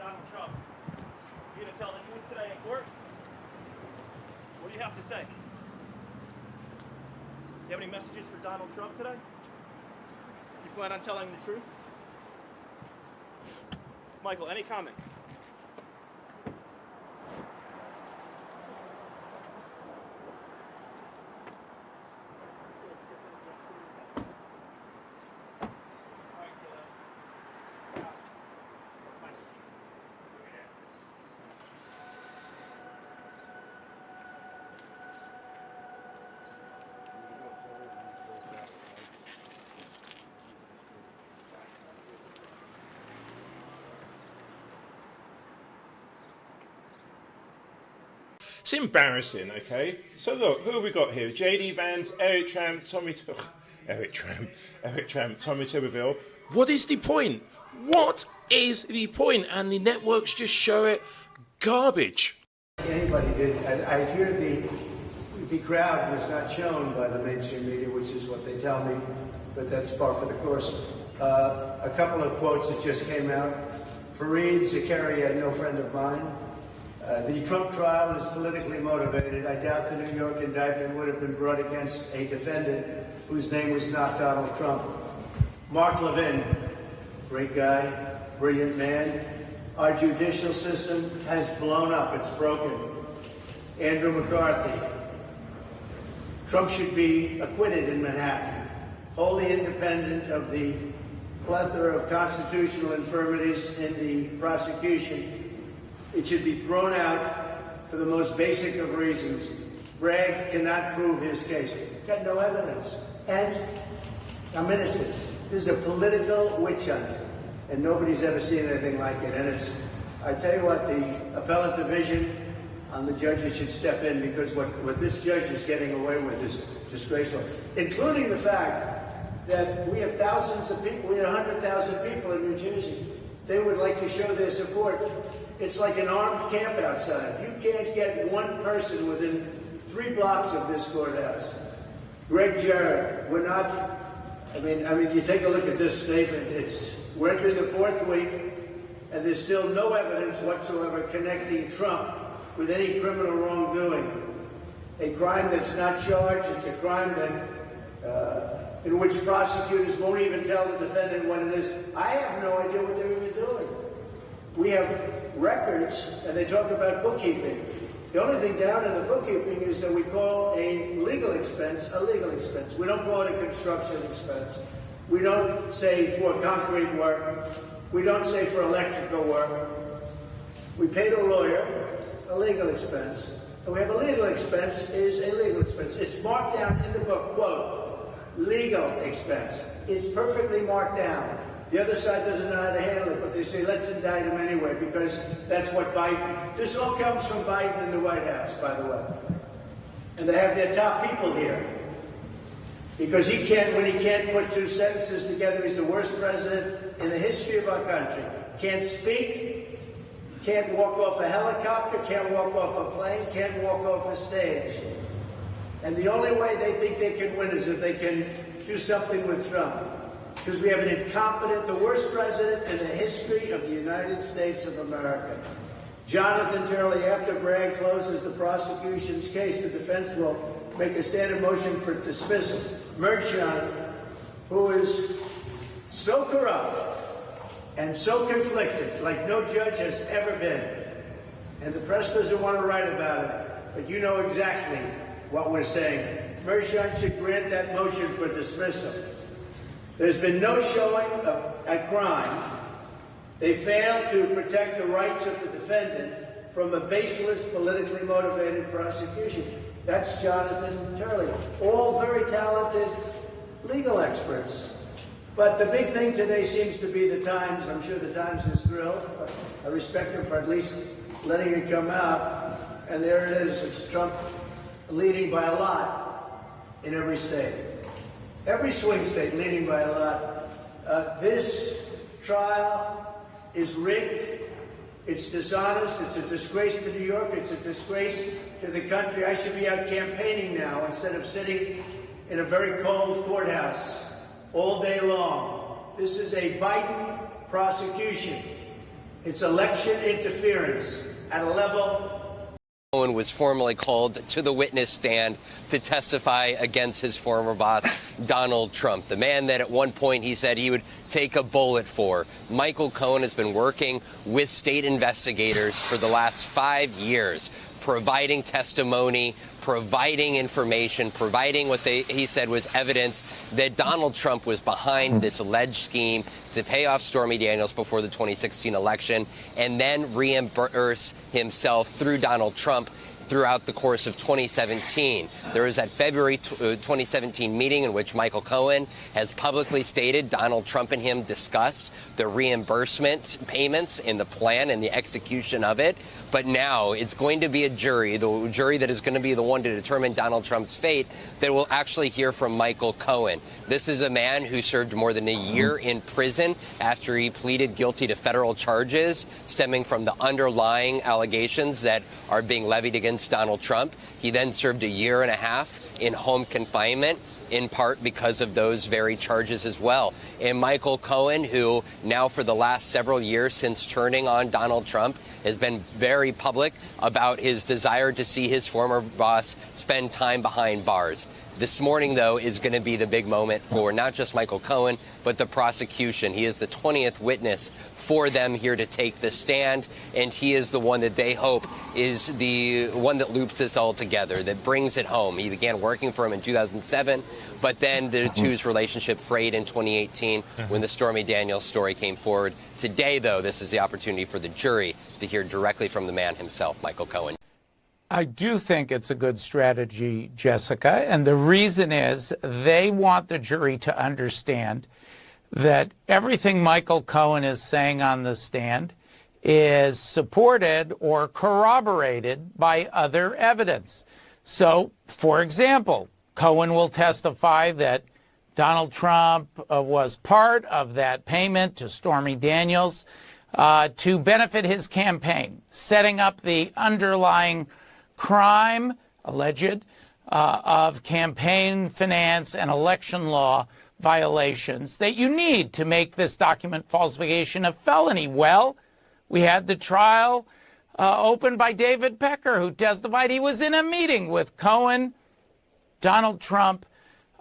Donald Trump. You going to tell the truth today in court? What do you have to say? You have any messages for Donald Trump today? You plan on telling the truth? Michael, any comment? It's embarrassing, okay? So look, who have we got here? JD Vance, Eric Trump, Tommy Tuberville. What is the point? What is the point? And the networks just show it garbage. Anybody did. I hear the crowd was not shown by the mainstream media, which is what they tell me, but that's par for the course. A couple of quotes that just came out. Fareed Zakaria, no friend of mine. The Trump trial is politically motivated. I doubt the New York indictment would have been brought against a defendant whose name was not Donald Trump. Mark Levin, great guy, brilliant man. Our judicial system has blown up. It's broken. Andrew McCarthy. Trump should be acquitted in Manhattan, wholly independent of the plethora of constitutional infirmities in the prosecution. It should be thrown out for the most basic of reasons. Bragg cannot prove his case. Got no evidence. And I'm innocent. This is a political witch hunt, and nobody's ever seen anything like it. And I tell you what, the appellate division on the judges should step in, because what this judge is getting away with is disgraceful, including the fact that we have thousands of people, we had 100,000 people in New Jersey. They would like to show their support. It's like an armed camp outside. You can't get one person within 3 blocks of this courthouse. Greg Jarrett, we're not, I mean, you take a look at this statement. We're entering the 4th week, and there's still no evidence whatsoever connecting Trump with any criminal wrongdoing. A crime that's not charged. It's a crime that, in which prosecutors won't even tell the defendant what it is. I have no idea what they're even doing. We have records, and they talk about bookkeeping. The only thing down in the bookkeeping is that we call a legal expense a legal expense. We don't call it a construction expense. We don't say for concrete work. We don't say for electrical work. We pay the lawyer a legal expense. And we have a legal expense is a legal expense. It's marked down in the book, quote, legal expense. It's perfectly marked down. The other side doesn't know how to handle it, but they say, let's indict him anyway, because that's what Biden... This all comes from Biden in the White House, by the way. And they have their top people here. Because when he can't put 2 sentences together, he's the worst president in the history of our country. Can't speak, can't walk off a helicopter, can't walk off a plane, can't walk off a stage. And the only way they think they can win is if they can do something with Trump. Because we have an incompetent, the worst president in the history of the United States of America. Jonathan Turley, after Bragg closes the prosecution's case, the defense will make a standard motion for dismissal. Mershon, who is so corrupt and so conflicted, like no judge has ever been, and the press doesn't want to write about it, but you know exactly what we're saying. Mershon should grant that motion for dismissal. There's been no showing of a crime. They failed to protect the rights of the defendant from a baseless, politically motivated prosecution. That's Jonathan Turley. All very talented legal experts. But the big thing today seems to be the Times. I'm sure the Times is thrilled. I respect them for at least letting it come out. And there it is. It's Trump leading by a lot in every state. Every swing state leading by a lot. This trial is rigged. It's dishonest. It's a disgrace to New York. It's a disgrace to the country. I should be out campaigning now instead of sitting in a very cold courthouse all day long. This is a Biden prosecution. It's election interference at a level. Cohen was formally called to the witness stand to testify against his former boss, Donald Trump, the man that at one point he said he would take a bullet for. Michael Cohen has been working with state investigators for the last 5 years, providing testimony, providing information, providing what he said was evidence that Donald Trump was behind this alleged scheme to pay off Stormy Daniels before the 2016 election and then reimburse himself through Donald Trump throughout the course of 2017. There was that February 2017 meeting in which Michael Cohen has publicly stated Donald Trump and him discussed the reimbursement payments in the plan and the execution of it. But now it's going to be a jury, the jury that is going to be the one to determine Donald Trump's fate, that will actually hear from Michael Cohen. This is a man who served more than a year in prison after he pleaded guilty to federal charges stemming from the underlying allegations that are being levied against Donald Trump. He then served a year and a half in home confinement, in part because of those very charges as well. And Michael Cohen, who now for the last several years since turning on Donald Trump, has been very public about his desire to see his former boss spend time behind bars. This morning, though, is going to be the big moment for not just Michael Cohen, but the prosecution. He is the 20th witness for them here to take the stand, and he is the one that they hope is the one that loops this all together, that brings it home. He began working for him in 2007, but then the two's relationship frayed in 2018 when the Stormy Daniels story came forward. Today, though, this is the opportunity for the jury to hear directly from the man himself, Michael Cohen. I do think it's a good strategy, Jessica, and the reason is they want the jury to understand that everything Michael Cohen is saying on the stand is supported or corroborated by other evidence. So, for example, Cohen will testify that Donald Trump was part of that payment to Stormy Daniels to benefit his campaign, setting up the underlying crime, alleged, of campaign finance and election law violations that you need to make this document falsification a felony. Well, we had the trial opened by David Pecker, who testified he was in a meeting with Cohen, Donald Trump,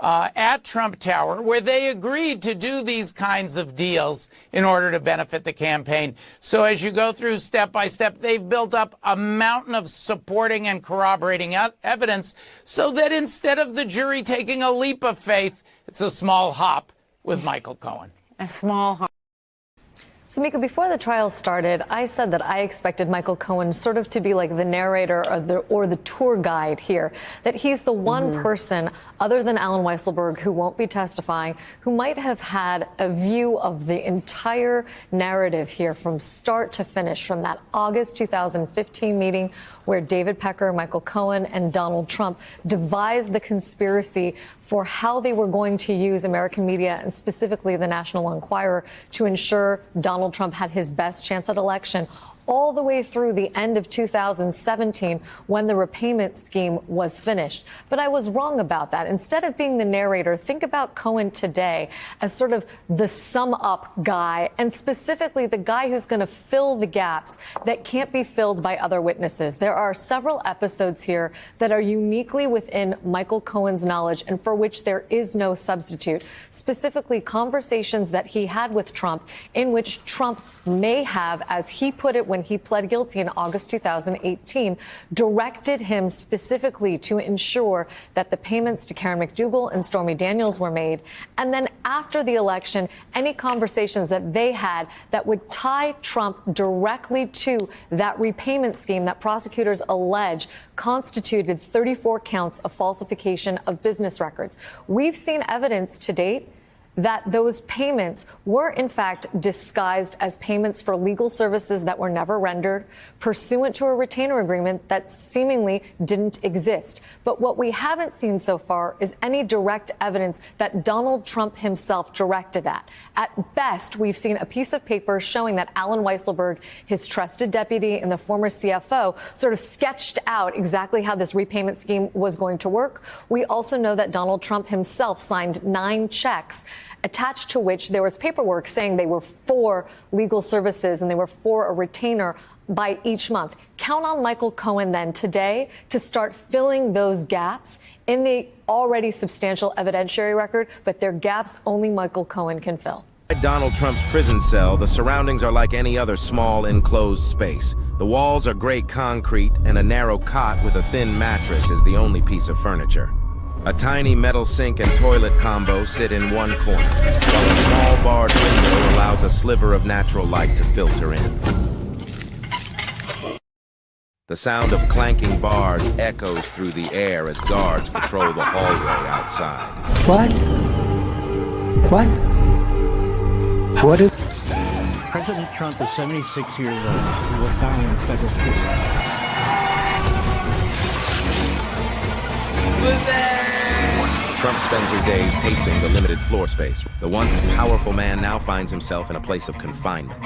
at Trump Tower, where they agreed to do these kinds of deals in order to benefit the campaign. So as you go through step by step, they've built up a mountain of supporting and corroborating evidence so that instead of the jury taking a leap of faith, it's a small hop with Michael Cohen. A small hop. So, Mika, before the trial started, I said that I expected Michael Cohen sort of to be like the narrator or the tour guide here, that he's the one person other than Alan Weisselberg who won't be testifying, who might have had a view of the entire narrative here from start to finish, from that August 2015 meeting where David Pecker, Michael Cohen, and Donald Trump devised the conspiracy for how they were going to use American media and specifically the National Enquirer to ensure Donald Trump had his best chance at election, all the way through the end of 2017 when the repayment scheme was finished. But I was wrong about that. Instead of being the narrator, think about Cohen today as sort of the sum up guy, and specifically the guy who's going to fill the gaps that can't be filled by other witnesses. There are several episodes here that are uniquely within Michael Cohen's knowledge and for which there is no substitute, specifically conversations that he had with Trump in which Trump may have, as he put it when he pled guilty in August 2018, directed him specifically to ensure that the payments to Karen McDougal and Stormy Daniels were made. And then after the election, any conversations that they had that would tie Trump directly to that repayment scheme that prosecutors allege constituted 34 counts of falsification of business records. We've seen evidence to date that those payments were in fact disguised as payments for legal services that were never rendered, pursuant to a retainer agreement that seemingly didn't exist. But what we haven't seen so far is any direct evidence that Donald Trump himself directed that. At best, we've seen a piece of paper showing that Alan Weisselberg, his trusted deputy and the former CFO, sort of sketched out exactly how this repayment scheme was going to work. We also know that Donald Trump himself signed 9 checks attached to which there was paperwork saying they were for legal services and they were for a retainer by each month. Count on Michael Cohen then today to start filling those gaps in the already substantial evidentiary record, but they're gaps only Michael Cohen can fill. Donald Trump's prison cell, the surroundings are like any other small enclosed space. The walls are gray concrete, and a narrow cot with a thin mattress is the only piece of furniture. A tiny metal sink and toilet combo sit in one corner, while a small barred window allows a sliver of natural light to filter in. The sound of clanking bars echoes through the air as guards patrol the hallway outside. What? What is... President Trump is 76 years old. He will die in federal prison. Trump spends his days pacing the limited floor space. The once powerful man now finds himself in a place of confinement.